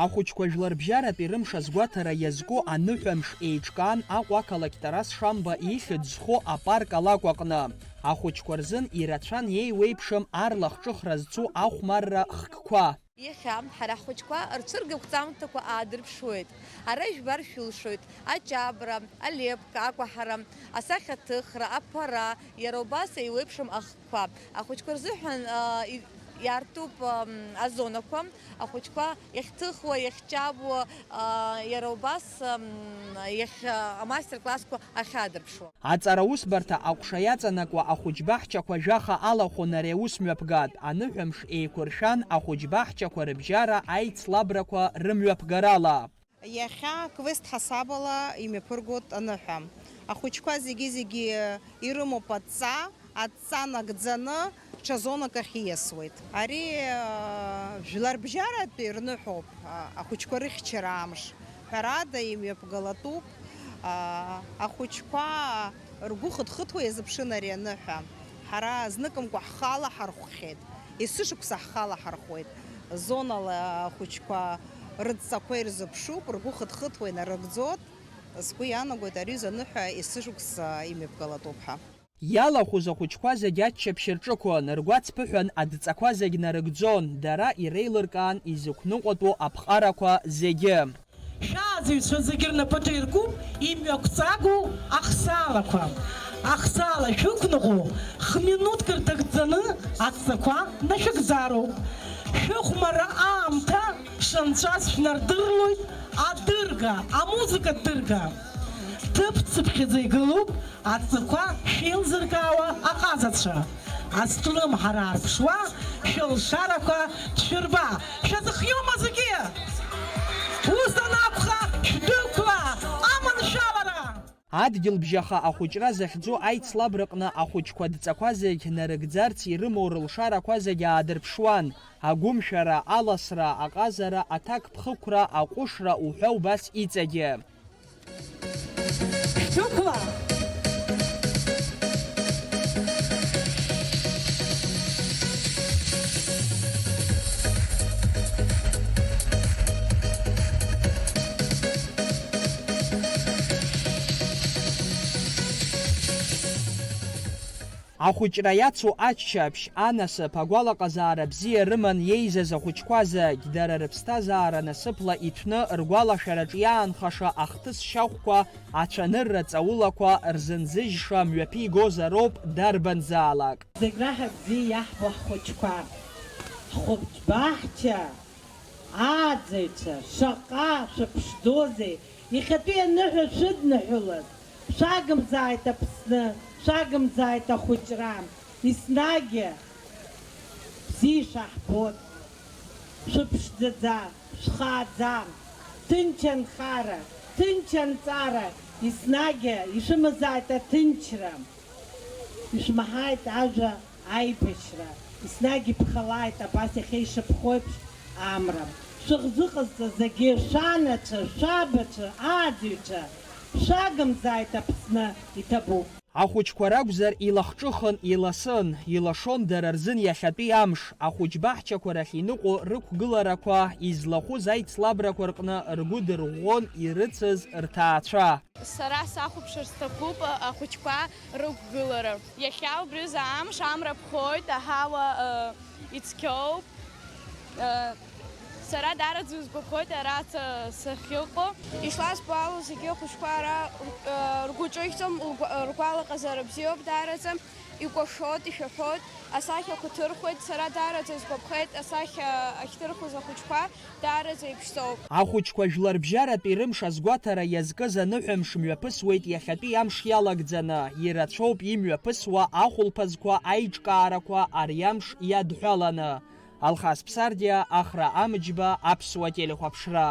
Ахәыҷқәа жәларбжьаратәи рымш азгәаҭара иазку аныҳәамш еиҿкаан Аҟәа ақалақь Тарас Шамба ихьыӡ зху апарк алакә аҟны. Ахәыҷқәа рзын ирацәан еиуеиԥшым арлахҿыхра зцу ахәмарра хкқәа. Иахьа ҳара ҳхәыҷқәа рцәыргақәҵамҭақәа аадырԥшуеит. Ара ижәбар шәылшоит аҷабра, алепка, акәаҳара, асахьаҭыхра, аԥара, иара убас еиуеиԥшым ахқәа. Ахәыҷқәа рзыҳәан иартуп азонақәа, ахәыҷқәа иахьҭыхуа, иахьҷабуа, иара убас амастер-классқәа ахьаадырԥшуа. Аҵара усбарҭа аҟәша иаҵанакуа ахәыҷбаҳчақәа жәаха алахәын ари аусмҩаԥгатә. Аныҳәамш еиқәыршәан ахәыҷбаҳчақәа рыбжьара аицлабрақәа рымҩаԥгарала. Иахьа квест ҳасабала имҩаԥыргоит аныҳәа. Ахәыҷқәа зегьы ирымоуп аҵаа нагӡаны ҽазонак ахь ииасуеит. Ари жәларбжьаратәи рныҳәоуп ахәыҷқәа рыхьчара амш. Ҳәарада имҩаԥгалатәуп. Ахәыҷқәа ргәы хыҭхыҭуа иазыԥшын ари аныҳәа. Ҳара зныкымкәа ҳхала ҳархәхьеит. Есышықәса ҳхала ҳархәуеит. Зонала ахәыҷқәа рыдҵақәа ирзыԥшуп, ргәы хыҭхыҭуа инарыгӡоит. Сгәы иаанагоит ари аныҳәа есышықәса имҩаԥгалатәуп ҳәа. Иалахәыз ахәыҷқәа зегьы аччаԥшь рҿықәын, ргәац ԥыҳәан адҵақәа зегь нарыгӡон, дара иреилыркаан изықәныҟәатәу аԥҟарақәа зегьы. Шәааӡаҩцәа зегьы рнапаҿы иркуп имҩақәҵагоу ахсаалақәа. Ахсаала шәықәныҟәо хминуҭк рҭагӡаны аҵақәа нашәыгӡароуп. Шәыхәмара аамҭа шанцәаз шәнардырлоит адырга, амузыка дырга. Ҭыԥ-цыԥхьаӡа игылоуп аҵақәа шәеилзыркаауа аҟазацәа. Ацәлымҳара арԥшуа шәылшарақәа шәырба. Шәазыхиоума зегьы? Ус анакәха шәдәықәла аманшәалара! Адгьылбжьаха ахәыҷра захьӡу аицлабраҟны ахәыҷқәа дҵақәа зегь нарыгӡарц ирымоу рылшарақәа зегь аадырԥшуан. Агәымшәара, аласра, аҟазара, аҭакԥхықәра, аҟәышра уҳәа убас иҵегьы. Шәдәықәла! Ахәыҷра иацу аччаԥшь, анасыԥ, агәалаҟазаара бзиа рыман иеизаз ахәыҷқәа зегь, дара рыԥсҭазаара насыԥла иҭәны ргәалашәараҿ иаанхаша ахҭыс шьахәқәа, ацәанырра ҵаулақәа рзынзыжьша мҩаԥигозароуп дарбанзаалак. Зегь раҳа бзиа иаҳбо ҳхәыҷқәа. Ҳхәыҷбаҳча ааӡаҩцәа шаҟа шәыԥшӡозеи, иахьатәи аныҳәа шәыднаҳәылаз. Шәагымзааит Аԥсны, шәагымзааит ахәыҷра. Еснагь бзиа шаҳбот. Шәыԥшӡаӡа, шәхааӡа, ҭынч анхара, ҭынч анҵара, еснагь ишәымазааит аҭынчра. Ишәмаҳаит ажәа аибашьра. Еснагь иԥхалааит абас иахьа ишыԥхо еиԥш амра. Шәыӷзыҟазҵа зегьы шәанацәа, шәабацәа, ааӡаҩцәа, шәагымзааит Аԥсны иҭабуп. Ахәыҷқәа ракәзар илахҿыхын, иласын, илашон дара рзын иахьатәи амш. Ахәыҷбаҳчақәа рахь иныҟәо рықәгыларақәа, излахәыз аицлабрақәа рҟны ргәы дырӷәӷәон ирыцыз рҭаацәа. Сара сахәаԥшыр сҭахуп ахәыҷқәа рықәгылара. Иахьа убриза амш амра ԥхоит, аҳауа ицқьоуп. Сара дараӡа избахоит ара сахьыҟоу. Ишлагәо ала зегьы ахәыҷқәа ара ргәы ҿыхьӡом, ргәалаҟазара бзиоуп дараӡа. Икәашоит, ишәаҳәоит, асахьақәа ҭырхуеит, сара дараӡа избаԥхеит, асахьа ахьҭырхыз ахәыҷқәа дараӡа иԥшӡоуп. Ахәыҷқәа жәларбжьаратәи рымш азгәаҭара иазкыз аныҳәамш мҩаԥысуеит иахьатәи амш иалагӡаны. Ирацәоуп имҩаԥысуа ахәылԥазқәа аиҿкаарақәа ари амш иадҳәаланы. Алхас Ԥсардиа, Ахра Амыџьба, Аԥсуа телехәаԥшра.